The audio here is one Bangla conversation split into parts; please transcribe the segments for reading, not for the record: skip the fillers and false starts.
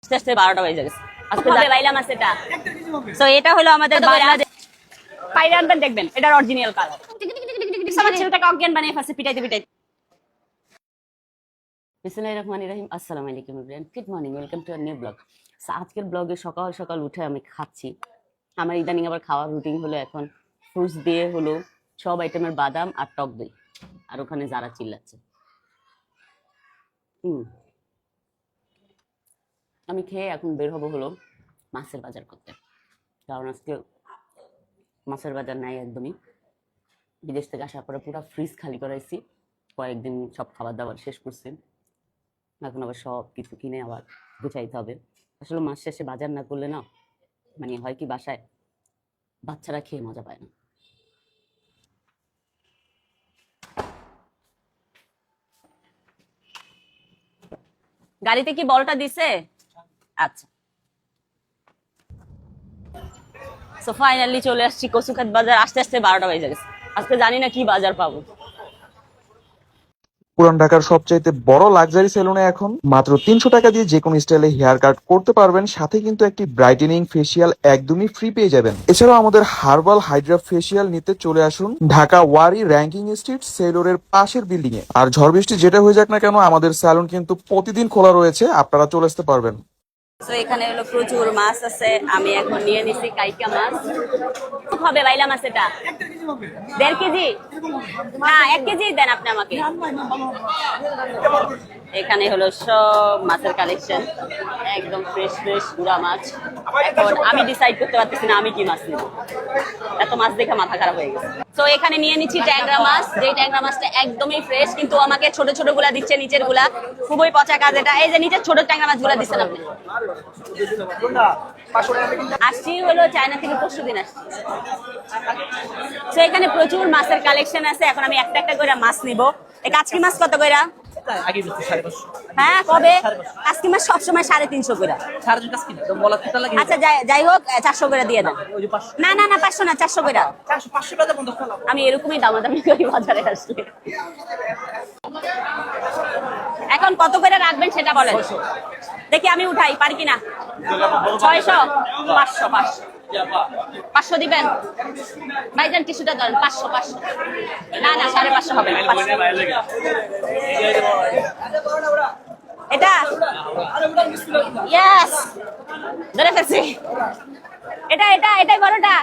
আস্তে আস্তে 12টা বেজে গেছে। আজকে বাইলাম আছে এটা। সো এটা হলো আমাদের বাংলাদেশ। পাইরে আনবেন দেখবেন এটার অরিজিনাল কালার। আমার ছেলেটাকে অজ্ঞান বানিয়ে ফেলছে পিটাইতে পিটাইতে। বিসমিল্লাহির রহমানির রহিম। আসসালামু আলাইকুম everyone, good morning, welcome to a new blog. আজকের ব্লগে সকাল সকাল উঠে আমি খাচ্ছি। আমার ইদানিং আবার খাওয়ার রুটিন হলো এখন ফ্রুটস দিয়ে হলো সব আইটেমের বাদাম আর টক দই, আর ওখানে যারা চিল্লাচ্ছে। আমি খেয়ে এখন বের হবো হলো মাছের বাজার করতে, কারণ আজকে মাছের বাজার নাই একদমই। বিদেশ থেকে আসার পরে পুরো ফ্রিজ খালি করাইছি, কয়েকদিন সব খাবার দাবার শেষ করছি। এখন আবার সব কিছু কিনে আবার গুছাইতে হবে। আসলে মাস শেষে বাজার না করলে না মানে হয় কি, বাসায় বাচ্চারা খেয়ে মজা পায় না। গাড়িতে কি বলটা দিছে? আচ্ছা, সো ফাইনালি চলে আসছি কচুখাত বাজার। আস্তে আস্তে 12টা বেজে গেছে। আজকে জানি না কি বাজার পাবো। পুরান ঢাকার সবচাইতে বড় লাক্সারি সেলুনে এখন মাত্র 300 টাকা দিয়ে যে কোনো স্টাইলে হেয়ার কাট করতে পারবেন, সাথে কিন্তু একটি ব্রাইটেনিং ফেসিয়াল একদমই ফ্রি পেয়ে যাবেন। এছাড়াও আমাদের হার্বাল হাইড্রা ফেসিয়াল নিতে চলে আসুন ঢাকা ওয়ারি র্যাঙ্কিং স্ট্রিট সেলুনের পাশের বিল্ডিং এ। আর ঝড় বৃষ্টি যেটা হয়ে যাক না কেন, আমাদের সেলুন কিন্তু প্রতিদিন খোলা রয়েছে, আপনারা চলে আসতে পারবেন। তো এখানে হলো প্রচুর মাছ আছে। আমি এখন নিয়ে নিছি কাইকা মাছ। খুব হবে বাইলা মাছ এটা 1.5 কেজি না 1 কেজি দেন আপনি আমাকে। এখানে হলো সব মাছের কালেকশন, একদম ফ্রেশ ফ্রেশ গুড়া মাছ। এখন আমি ডিসাইড করতে পারতেছি না আমি কি মাছ নিব, এত মাছ দেখে মাথা খারাপ হয়ে গেছে। তো এখানে নিয়ে নিচ্ছি ট্যাংরা মাছ, যে ট্যাংরা মাছটা একদমই ফ্রেশ, কিন্তু আমাকে ছোট ছোট গুলা দিচ্ছে, নিচের গুলা খুবই পচা কাজ। এটা এই যে নিচের ছোট ট্যাংরা মাছ গুলা দিচ্ছেন আপনি। আসছি হলো চায়না থেকে, পরশু দিন আসছি। তো এখানে প্রচুর মাছের কালেকশন আছে। এখন আমি একটা একটা করে মাছ নিব। এই কাচকি মাছ কত কইরা? হ্যাঁ কবে? কাচকি মাছ সবসময় 350 করে। আচ্ছা যাই হোক 400 করে দিয়ে দেন। না না না 500 না 400 করে। আমি এরকমই দামাদামি করি বাজারে আসলে। এখন কত করে রাখবেন সেটা বলেন দেখি, আমি উঠাই পারি কিনা। 600 500 500 দিবেন ভাইজান। টিস্যুটা ধরেন। 500 না না 550 হবে না। 500 এটা ইয়েস ধরে ফেলছি। এটাই বড়টা।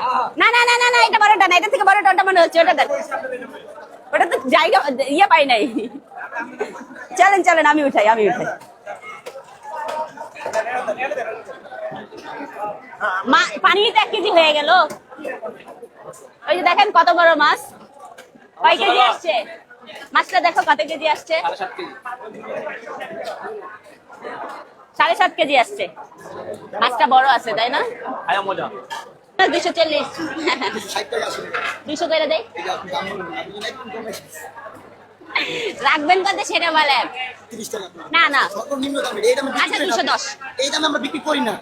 না না না না না এটা বড়টা না, এটা থেকে বড়টা ওটা মনে হচ্ছে। ওটা দেন, ওটা তো জায়গা ইয়ে পাই নাই। চলেন চলেন আমি উঠাই। পানিতে 1 কেজি হয়ে গেল। ওই যে দেখেন কত বড় মাছ। কয় কেজি আসছে মাছটা? দেখো কত কেজি আসছে। 7.5 কেজি আসছে। মাছটা বড় আছে তাই না? 240 200 করে দেয়। রাখবেন কত সেটা বলেন। না না আচ্ছা 210। এই দামে আমরা বিক্রি করি না।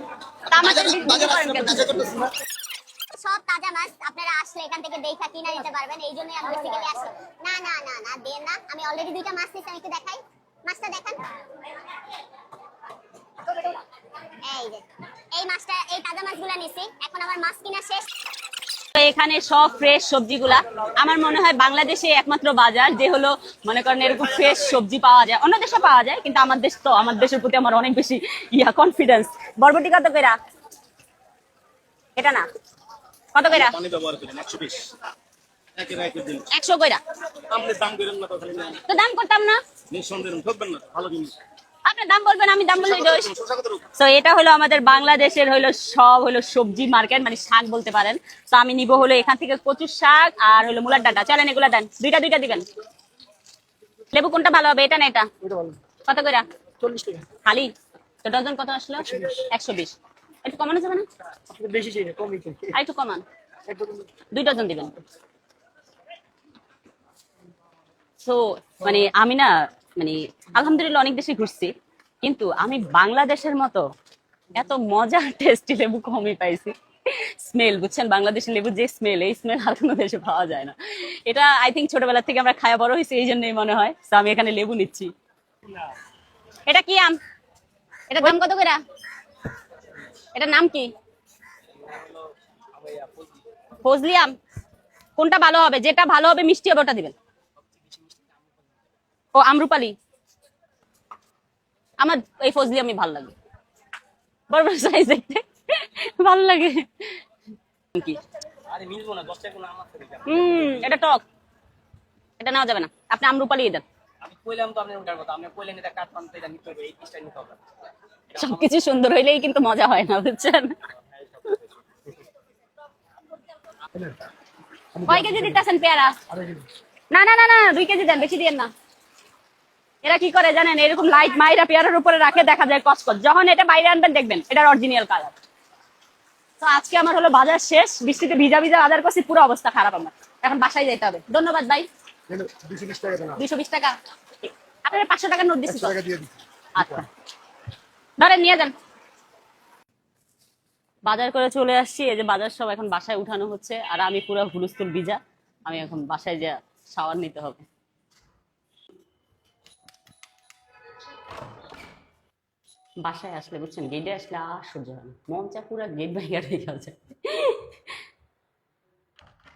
সব তাজা মাছ আপনারা আসলে এখান থেকে দেখা কিনা নিতে পারবেন, এই জন্যই আমি বেসিক্যালি আসি। না না না না দেন না, আমি অলরেডি 2টা মাছ নিছি, আমি একটু দেখাই। মাছটা দেখান। এই যে এই মাছটা, এই তাজা মাছগুলা নিছি। এখন আমার মাছ কিনা শেষ। এখানে সব ফ্রেশ সবজিগুলা। আমার মনে হয় বাংলাদেশে একমাত্র বাজার যে হলো মনে করেন এরকম ফ্রেশ সবজি পাওয়া যায়। অন্য দেশে পাওয়া যায়, কিন্তু আমার দেশের প্রতি আমার অনেক বেশি কনফিডেন্স। বরবটি কত কইরা? এটা না কত কইরা? 100 কইরা। তো দাম করতাম না। আপনি দাম বলবেন, আমি দাম বললেই দোষ। তো এটা হলো আমাদের বাংলাদেশের হলো সব হলো সবজি মার্কেট, মানে শাক বলতে পারেন। তো আমি নিব হলো এখান থেকে কচুর শাক আর হলো মুলার ডাঁটা। চলেন এগুলা দেন, দুইটা দিবেন। লেবু কোনটা ভালো হবে, এটা না এটা? কত কইরা? 40 টাকা খালি। তো ডজন কত আসলো? 120। একটু কমানো যাবে না? বেশি চাই না, কমই চাই। আর একটু কমান। 2 ডজন দিবেন। তো মানে আমি না মানে আলহামদুলিল্লাহ অনেক দেশে ঘুরছি, কিন্তু আমি বাংলাদেশের মতো এত মজার টেস্টি লেবু কমই পাইছি। স্মেল বুঝছেন, বাংলাদেশের লেবু যে স্মেল, এই স্মেল আর কোনো দেশে পাওয়া যায় না। এটা আই থিঙ্ক ছোটবেলা থেকে আমরা খাওয়া বড় হয়েছি, এই জন্যই মনে হয়। তো আমি এখানে লেবু নিচ্ছি। এটা কি আম? এটা দাম কত করে? এটার নাম কি? ফজলি আম। কোনটা ভালো হবে? যেটা ভালো হবে মিষ্টি হবে ওটা দিবেন। ও আমরুপালি। আমার এই ফজলি আমি ভালো লাগে, বড় বড় সাইজ দেখতে ভালো লাগে। কি আরে মিলবো না 10 টাকা কোনো আমার থেকে দাও। এটা টক, এটা নেওয়া যাবে না, আপনি আমরুপালি দেন। আমি কইলাম তো আপনি ওটার কথা, আপনি কইলেন এটা কাট পান তো এটা নিতে হবে, এই পিসটা নিতে হবে। সবকিছু সুন্দর হইলেই কিন্তু মজা হয় না, বুঝছেন? কয় কেজি দিতেছেন পেয়ারা? না না না না 2 কেজি দেন, বেশি দিয়েন না। এরা কি করে জানেন, এরকম লাইট মাইরা পেয়ারার উপরে রাখে, দেখা যায় কসকস। যখন এটা বাইরে আনবেন দেখবেন এটার অরিজিনাল কালার। তো আজকে আমার হলো বাজার শেষ, বৃষ্টিতে ভিজা ভিজা বাজার করছি, পুরো অবস্থা খারাপ আমার। এখন বাসায় যেতে হবে। ধন্যবাদ ভাই। 220 টাকা দেন। 220 টাকা। আপনার 500 টাকা নোট দিচ্ছি। 100 টাকা দিয়ে দিচ্ছি। আচ্ছা ধরেন নিয়ে যান। বাজার করে চলে আসছি, এই যে বাজার সব এখন বাসায় উঠানো হচ্ছে, আর আমি পুরো হুলস্থুল ভিজা। আমি এখন বাসায় যা শাওয়ার নিতে হবে। বাসায় আসলে বুঝছেন, গেটে আসলে আর সহ্য হয় না, মন চা পুরো গেট বাই গেট হয়ে গেছে।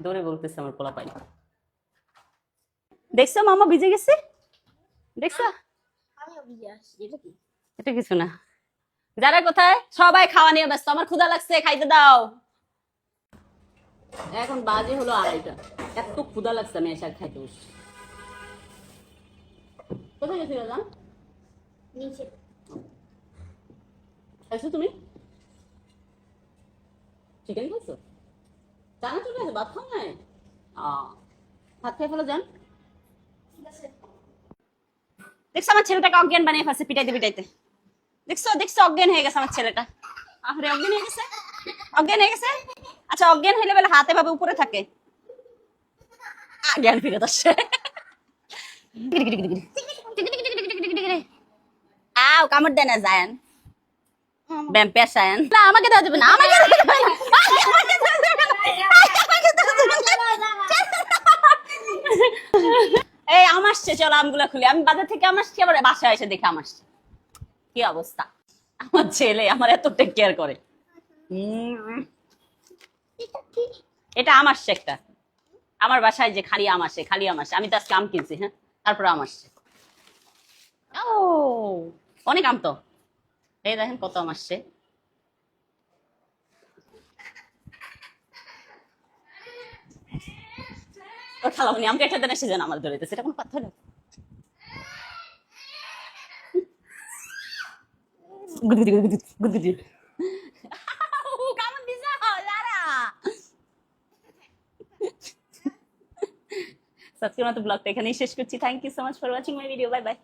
দৌড়ে বলতেছে আমার পোলা পাই। দেখছো মামা ভিজে গেছে, দেখছো? এটা কিছু না। যারা কোথায় সবাই খাওয়া নিয়ে ব্যস্ত, আমার ক্ষুধা লাগছে, খাইতে দাও। এখন বাজে হলো 2:30, এত ক্ষুধা লাগছে আমি এসে খাইতে বসছি। কোথায় গেছি দাদা? নিচে খাইছো তুমি? চিকেন খাইছো? চানা চলে আছে, ভাত খাও নাই? ভাত খেয়ে ফেলো যান। দেখছো আমার ছেলেটাকে অজ্ঞান বানিয়ে ফেলছে পিটাইতে পিটাইতে। দেখছো দেখছো অজ্ঞান হয়ে গেছে আমার ছেলেটা। আরে অজ্ঞান হয়ে গেছে, অজ্ঞান হয়ে গেছে। আচ্ছা অজ্ঞান হইলে বলে হাতে ভাবে উপরে থাকে, জ্ঞান ফিরে আসছে। আও কামড় দেয় না জায়ান, ব্যাম্পায়ার সায়ান। না আমাকে দেওয়া যাবে না, আমাকে দেওয়া যাবে না। এই আম আসছে, চলো আমগুলা খুলি। আমি বাজার থেকে আম আসছি, আবার বাসায় এসে দেখে আম আসছে। কি অবস্থা, আমার ছেলে আমার এত টেক কেয়ার করে। এটা আম আসছে একটা, আমার বাসায় যে খালি আম আসে, খালি আম আসে। আমি তো আজকে আম কিনছি, হ্যাঁ, তারপরে আম আসছে। ও অনেক আম তো, এই দেখেন কত আম আসছে। ও খালামনি আমাকে একটা দেন, এসে যেন আমার ধরে দিতেছে, এটা কোনো কথা হলো? গুদগুদি গুদগুদি গুদগুদি। কেমন দিছো লারা? আজকের মতো ব্লগটা এখানেই শেষ করছি। Thank you so much for watching my video. Bye by.